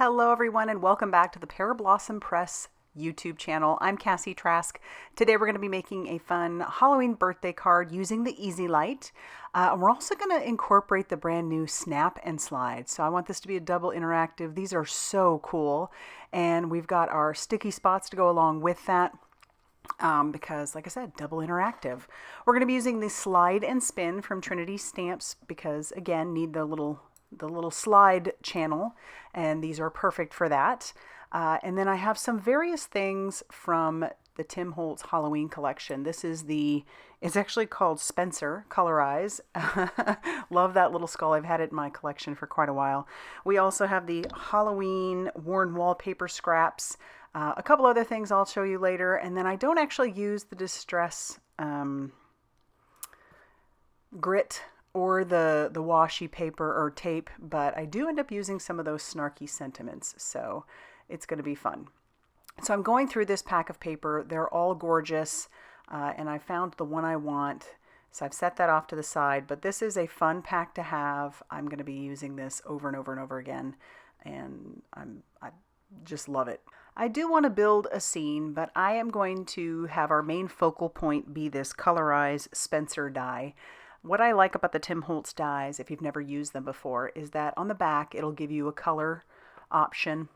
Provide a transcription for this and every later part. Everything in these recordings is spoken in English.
Hello everyone and welcome back to the Pearblossom Press YouTube channel. I'm Cassie Trask. Today we're going to be making a fun Halloween birthday card using the Easy Light. And we're also going to incorporate the brand new Snap and Slide. So I want this to be a double interactive. These are so cool. And we've got our sticky spots to go along with that. Because like I said, double interactive. We're going to be using the Slide and Spin from Trinity stamps because again, need the little slide channel, and these are perfect for that. And then I have some various things from the Tim Holtz Halloween collection. It's actually called Spencer Colorize. Love that little skull. I've had it in my collection for quite a while. We also have the Halloween worn wallpaper scraps. A couple other things I'll show you later. And then I don't actually use the Distress grit or the washi paper or tape, but I do end up using some of those Snarky sentiments, so it's going to be fun. So I'm going through this pack of paper. They're all gorgeous, and I found the one I want, so I've set that off to the side, but this is a fun pack to have. I'm going to be using this over and over and over again, and I just love it. I do want to build a scene, but I am going to have our main focal point be this Colorize Spencer die. What I like about the Tim Holtz dies, if you've never used them before, is that on the back it'll give you a color option,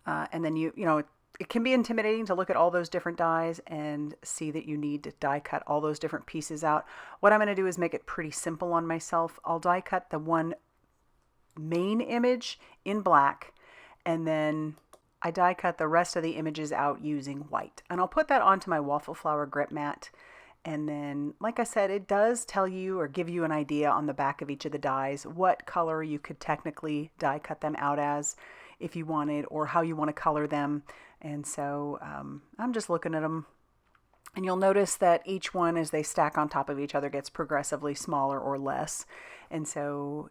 and then it can be intimidating to look at all those different dies and see that you need to die cut all those different pieces out. What I'm going to do is make it pretty simple on myself. I'll die cut the one main image in black, and then I die cut the rest of the images out using white, and I'll put that onto my waffle flower grip mat. And then, like I said, it does tell you or give you an idea on the back of each of the dies what color you could technically die cut them out as if you wanted, or how you want to color them. And so I'm just looking at them. And you'll notice that each one, as they stack on top of each other, gets progressively smaller or less. And so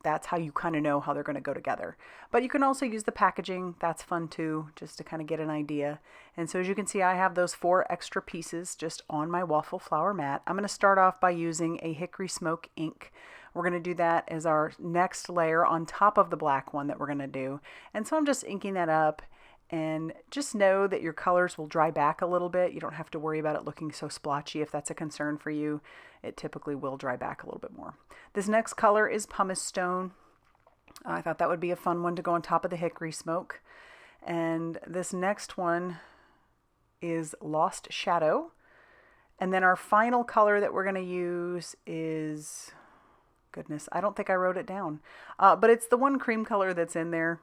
that's how you kind of know how they're going to go together. But you can also use the packaging. That's fun too, just to kind of get an idea. And so as you can see, I have those 4 extra pieces just on my waffle flower mat. I'm going to start off by using a hickory smoke ink. We're going to do that as our next layer on top of the black one that we're going to do. And so I'm just inking that up. And just know that your colors will dry back a little bit. You don't have to worry about it looking so splotchy if that's a concern for you. It typically will dry back a little bit more. This next color is pumice stone. I thought that would be a fun one to go on top of the hickory smoke. And this next one is Lost Shadow. And then our final color that we're going to use is, goodness, I don't think I wrote it down. But it's the one cream color that's in there.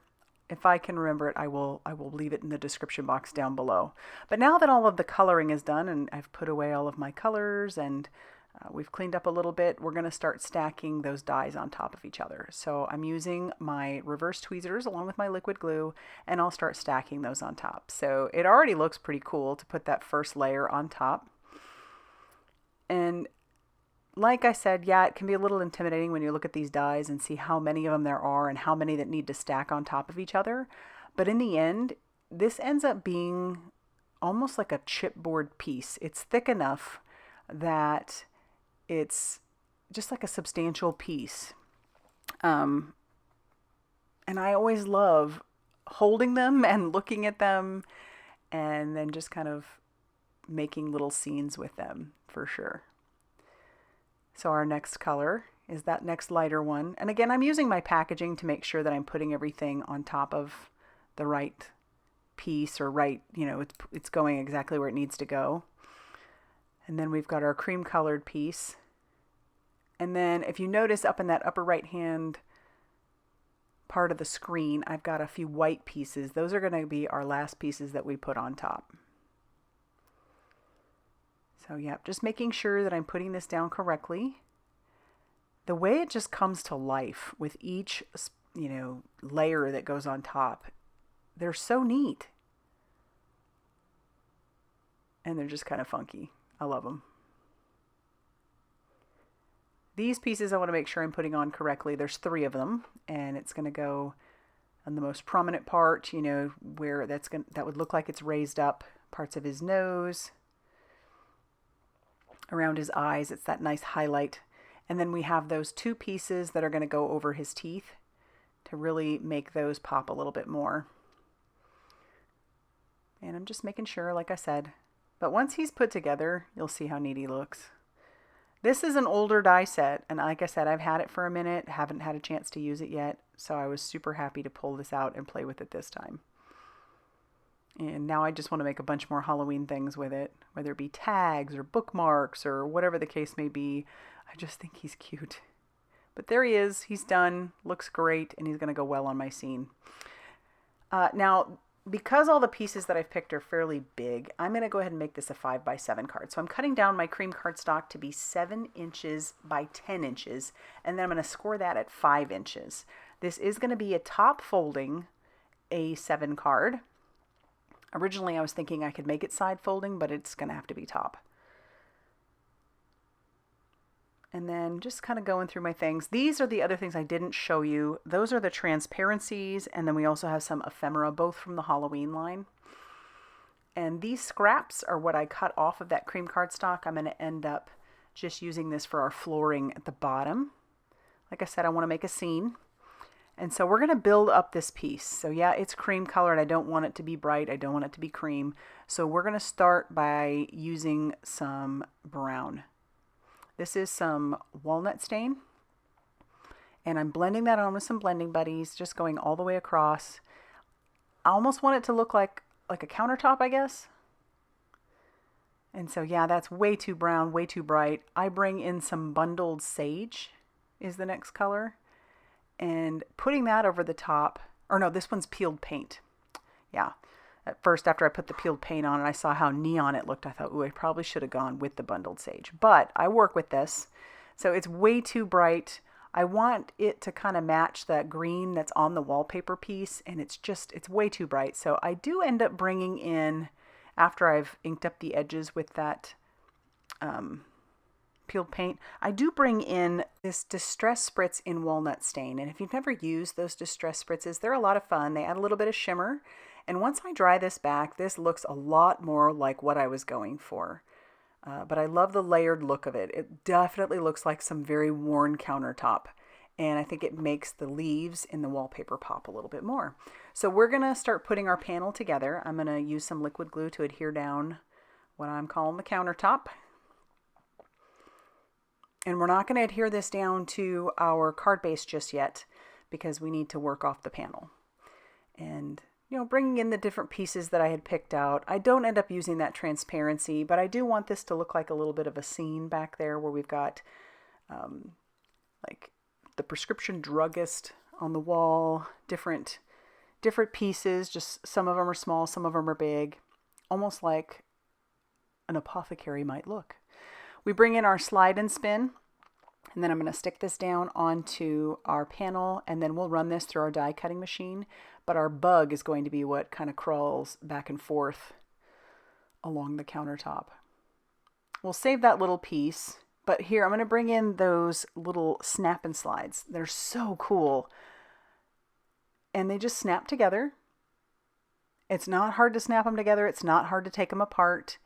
If I can remember it, I will leave it in the description box down below. But now that all of the coloring is done and I've put away all of my colors and we've cleaned up a little bit, we're going to start stacking those dies on top of each other. So I'm using my reverse tweezers along with my liquid glue, and I'll start stacking those on top. So it already looks pretty cool to put that first layer on top. And like I said, yeah, it can be a little intimidating when you look at these dies and see how many of them there are and how many that need to stack on top of each other. But in the end, this ends up being almost like a chipboard piece. It's thick enough that it's just like a substantial piece. And I always love holding them and looking at them and then just kind of making little scenes with them for sure. So our next color is that next lighter one. And again, I'm using my packaging to make sure that I'm putting everything on top of the right piece or right, it's going exactly where it needs to go. And then we've got our cream colored piece. And then if you notice up in that upper right hand part of the screen, I've got a few white pieces. Those are going to be our last pieces that we put on top. So yeah, just making sure that I'm putting this down correctly. The way it just comes to life with each, layer that goes on top, they're so neat. And they're just kind of funky. I love them. These pieces I want to make sure I'm putting on correctly. There's 3 of them, and it's going to go on the most prominent part, where that would look like it's raised up, parts of his nose, around his eyes. It's that nice highlight. And then we have those 2 pieces that are going to go over his teeth. to really make those pop a little bit more. And I'm just making sure, like I said. But once he's put together, you'll see how neat he looks. This is an older die set, and like I said, I've had it for a minute, haven't had a chance to use it yet, so I was super happy to pull this out and play with it this time. And now I just want to make a bunch more Halloween things with it, whether it be tags or bookmarks or whatever the case may be. I just think he's cute. But there he is, he's done, looks great, and he's going to go well on my scene. Now, because all the pieces that I've picked are fairly big, I'm going to go ahead and make this a 5x7 card. So I'm cutting down my cream cardstock to be 7 inches by 10 inches, and then I'm going to score that at 5 inches. This is going to be a top folding A7 card. Originally I was thinking I could make it side folding, but it's going to have to be top. And then just kind of going through my things. These are the other things I didn't show you. Those are the transparencies, and then we also have some ephemera, both from the Halloween line. And these scraps are what I cut off of that cream cardstock. I'm going to end up just using this for our flooring at the bottom. Like I said, I want to make a scene. And so we're going to build up this piece. So yeah, it's cream colored. I don't want it to be bright. I don't want it to be cream. So we're going to start by using some brown. This is some walnut stain, and I'm blending that on with some blending buddies, just going all the way across. I almost want it to look like a countertop, I guess. And so yeah, that's way too brown, way too bright. I bring in some bundled sage is the next color, and putting that over the top, or no, this one's peeled paint. Yeah. At first, after I put the peeled paint on and I saw how neon it looked, I thought, ooh, I probably should have gone with the bundled sage. But I work with this, so it's way too bright. I want it to kind of match that green that's on the wallpaper piece, and it's way too bright. So I do end up bringing in, after I've inked up the edges with that peeled paint, I do bring in this Distress Spritz in Walnut Stain. And if you've never used those Distress Spritzes, they're a lot of fun. They add a little bit of shimmer. And once I dry this back, this looks a lot more like what I was going for. But I love the layered look of it. It definitely looks like some very worn countertop. And I think it makes the leaves in the wallpaper pop a little bit more. So we're going to start putting our panel together. I'm going to use some liquid glue to adhere down what I'm calling the countertop. And we're not going to adhere this down to our card base just yet, because we need to work off the panel. And bringing in the different pieces that I had picked out. I don't end up using that transparency, but I do want this to look like a little bit of a scene back there where we've got like the prescription druggist on the wall, different pieces, just some of them are small, some of them are big, almost like an apothecary might look. We bring in our slide and spin, and then I'm going to stick this down onto our panel, and then we'll run this through our die cutting machine. But our bug is going to be what kind of crawls back and forth along the countertop. We'll save that little piece, but here I'm going to bring in those little snap and slides. They're so cool. And they just snap together. It's not hard to snap them together. It's not hard to take them apart.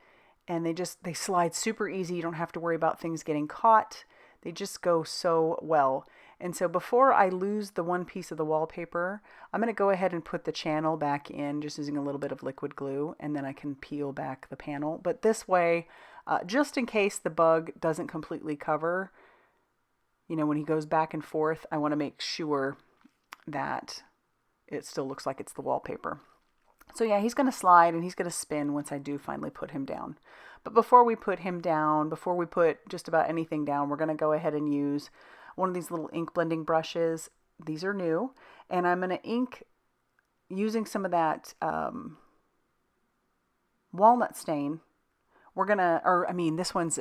And they slide super easy. You don't have to worry about things getting caught. They just go so well. And so before I lose the one piece of the wallpaper, I'm going to go ahead and put the channel back in, just using a little bit of liquid glue, and then I can peel back the panel. But this way, just in case the bug doesn't completely cover, when he goes back and forth, I want to make sure that it still looks like it's the wallpaper. So yeah, he's going to slide and he's going to spin once I do finally put him down. But before we put him down, before we put just about anything down, we're going to go ahead and use one of these little ink blending brushes. These are new. And I'm going to ink using some of that walnut stain. This one's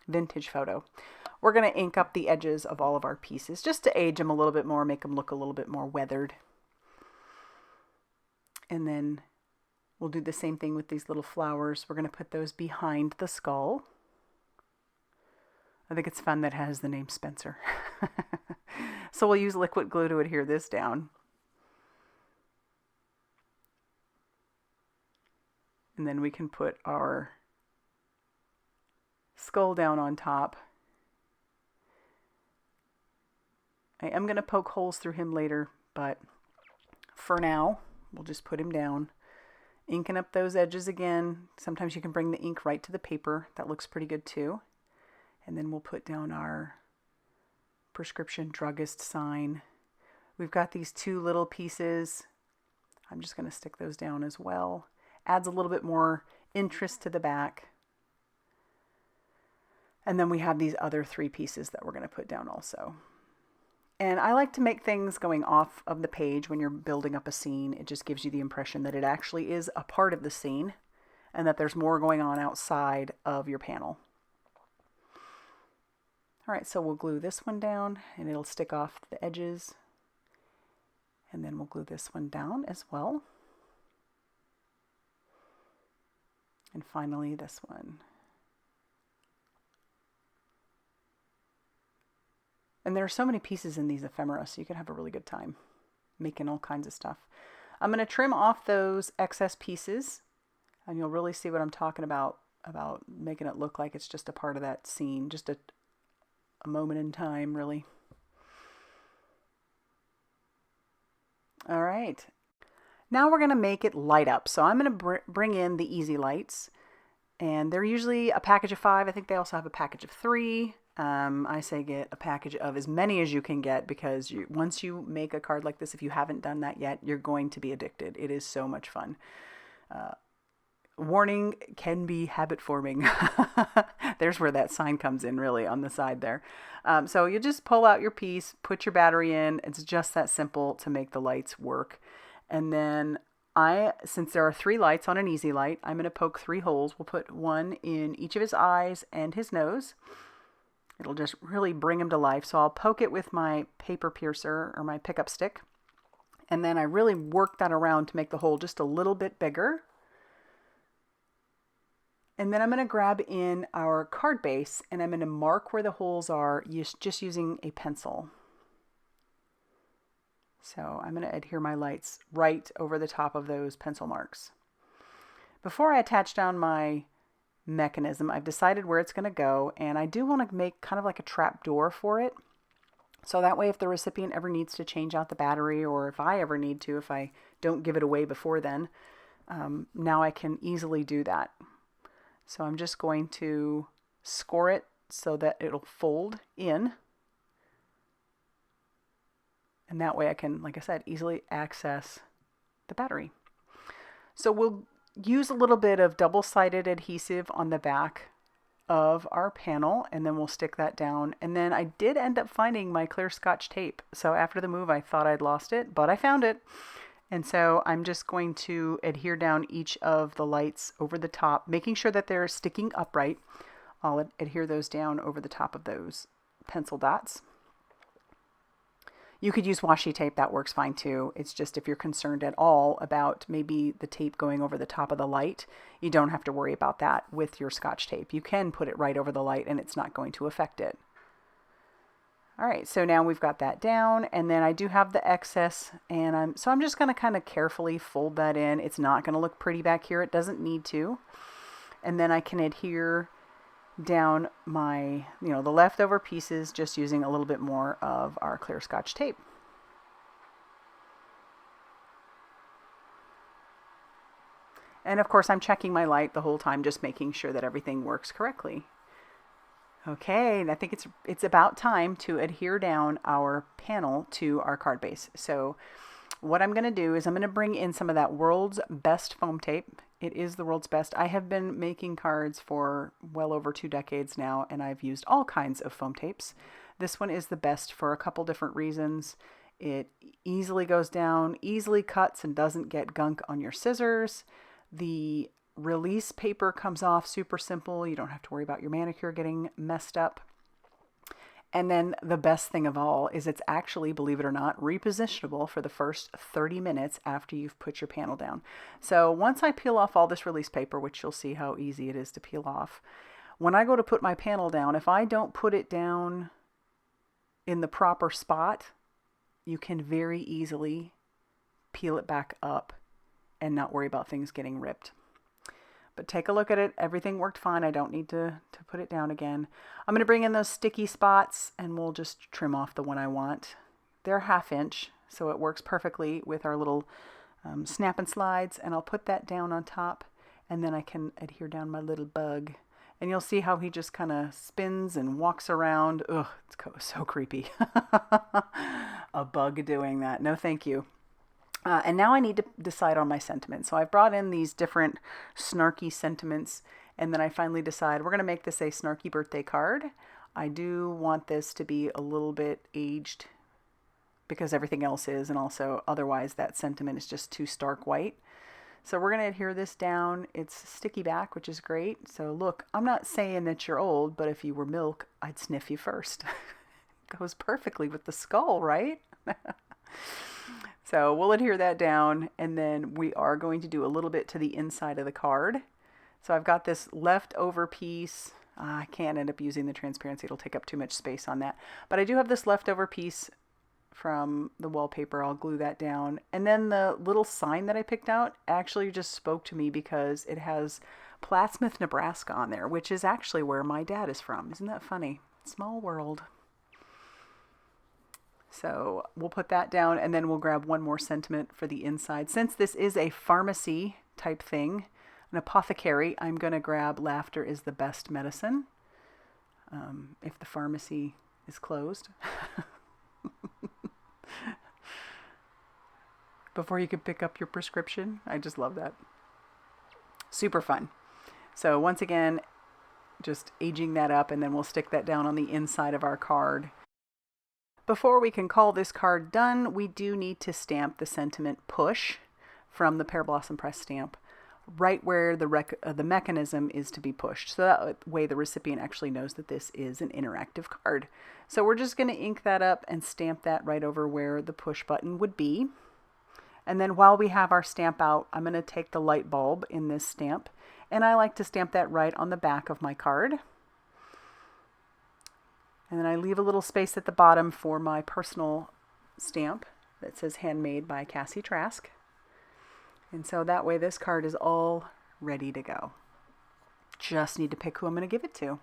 vintage photo. We're going to ink up the edges of all of our pieces just to age them a little bit more, make them look a little bit more weathered. And then we'll do the same thing with these little flowers. We're going to put those behind the skull. I think it's fun that it has the name Spencer. So we'll use liquid glue to adhere this down. And then we can put our skull down on top. I am going to poke holes through him later, but for now, we'll just put him down. Inking up those edges again. Sometimes you can bring the ink right to the paper. That looks pretty good too. And then we'll put down our prescription druggist sign. We've got these two little pieces. I'm just going to stick those down as well. Adds a little bit more interest to the back. And then we have these other three pieces that we're going to put down also. And I like to make things going off of the page when you're building up a scene. It just gives you the impression that it actually is a part of the scene and that there's more going on outside of your panel. All right, so we'll glue this one down and it'll stick off the edges. And then we'll glue this one down as well. And finally this one. And there are so many pieces in these ephemera, so you can have a really good time making all kinds of stuff. I'm going to trim off those excess pieces, and you'll really see what I'm talking about making it look like it's just a part of that scene, just a moment in time, really. All right. Now we're going to make it light up. So I'm going to bring in the easy lights, and they're usually a package of 5. I think they also have a package of 3. I say get a package of as many as you can get, because once you make a card like this, if you haven't done that yet, you're going to be addicted. It is so much fun. Warning, can be habit forming. There's where that sign comes in, really, on the side there. So you just pull out your piece, put your battery in. It's just that simple to make the lights work. And then since there are 3 lights on an easy light, I'm going to poke 3 holes. We'll put one in each of his eyes and his nose. It'll just really bring him to life. So I'll poke it with my paper piercer or my pickup stick. And then I really work that around to make the hole just a little bit bigger. And then I'm going to grab in our card base and I'm going to mark where the holes are just using a pencil. So I'm going to adhere my lights right over the top of those pencil marks. Before I attach down my mechanism, I've decided where it's going to go, and I do want to make kind of like a trap door for it. So that way if the recipient ever needs to change out the battery, or if I ever need to, if I don't give it away before then, now I can easily do that. So I'm just going to score it so that it'll fold in. And that way I can, like I said, easily access the battery. So we'll use a little bit of double-sided adhesive on the back of our panel, and then we'll stick that down. And then I did end up finding my clear Scotch tape. So after the move, I thought I'd lost it, but I found it. And so I'm just going to adhere down each of the lights over the top, making sure that they're sticking upright. I'll adhere those down over the top of those pencil dots. You could use washi tape, that works fine too. It's just if you're concerned at all about maybe the tape going over the top of the light, you don't have to worry about that with your Scotch tape. You can put it right over the light and it's not going to affect it. All right, so now we've got that down, and then I do have the excess, and I'm just going to kind of carefully fold that in. It's not going to look pretty back here. It doesn't need to. And then I can adhere down my, the leftover pieces just using a little bit more of our clear Scotch tape. And of course, I'm checking my light the whole time, just making sure that everything works correctly. Okay, and I think it's about time to adhere down our panel to our card base. So what I'm going to do is I'm going to bring in some of that World's Best foam tape. It is the world's best. I have been making cards for well over 2 decades now, and I've used all kinds of foam tapes. This one is the best for a couple different reasons. It easily goes down, easily cuts, and doesn't get gunk on your scissors. The release paper comes off super simple. You don't have to worry about your manicure getting messed up. And then the best thing of all is it's actually, believe it or not, repositionable for the first 30 minutes after you've put your panel down. So once I peel off all this release paper, which you'll see how easy it is to peel off, when I go to put my panel down, if I don't put it down in the proper spot, you can very easily peel it back up and not worry about things getting ripped. But take a look at it. Everything worked fine. I don't need to put it down again. I'm going to bring in those sticky spots and we'll just trim off the one I want. they're 1/2 inch, so it works perfectly with our little snap and slides. And I'll put that down on top, and then I can adhere down my little bug. And you'll see how he just kind of spins and walks around. Ugh, it's so creepy. A bug doing that. No, thank you. And now I need to decide on my sentiments. So I've brought in these different snarky sentiments, and then I finally decide we're going to make this a snarky birthday card. I do want this to be a little bit aged because everything else is, and also otherwise that sentiment is just too stark white. So we're going to adhere this down. It's sticky back, which is great. So look, I'm not saying that you're old, but if you were milk, I'd sniff you first. Goes perfectly with the skull, right? So we'll adhere that down, and then we are going to do a little bit to the inside of the card. So I've got this leftover piece. I can't end up using the transparency. It'll take up too much space on that. But I do have this leftover piece from the wallpaper. I'll glue that down. And then the little sign that I picked out actually just spoke to me because it has Plattsmouth, Nebraska on there, which is actually where my dad is from. Isn't that funny? Small world. So we'll put that down, and then we'll grab one more sentiment for the inside. Since this is a pharmacy type thing, an apothecary, I'm going to grab laughter is the best medicine. If the pharmacy is closed. Before you can pick up your prescription. I just love that. Super fun. So once again, just aging that up, and then we'll stick that down on the inside of our card. Before we can call this card done, we do need to stamp the sentiment push from the Pearblossom Press stamp right where the mechanism is to be pushed. So that way the recipient actually knows that this is an interactive card. So we're just going to ink that up and stamp that right over where the push button would be. And then while we have our stamp out, I'm going to take the light bulb in this stamp, and I like to stamp that right on the back of my card. And then I leave a little space at the bottom for my personal stamp that says handmade by Cassie Trask. And so that way this card is all ready to go. Just need to pick who I'm going to give it to.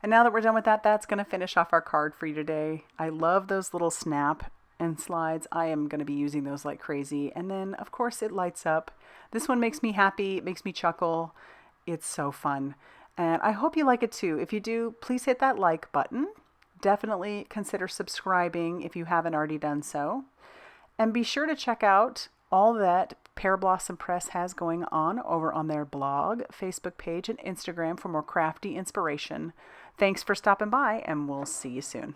And now that we're done with that, that's going to finish off our card for you today. I love those little snap and slides. I am going to be using those like crazy. And then of course it lights up. This one makes me happy. It makes me chuckle. It's so fun. And I hope you like it too. If you do, please hit that like button. Definitely consider subscribing if you haven't already done so. And be sure to check out all that Pearblossom Press has going on over on their blog, Facebook page, and Instagram for more crafty inspiration. Thanks for stopping by, and we'll see you soon.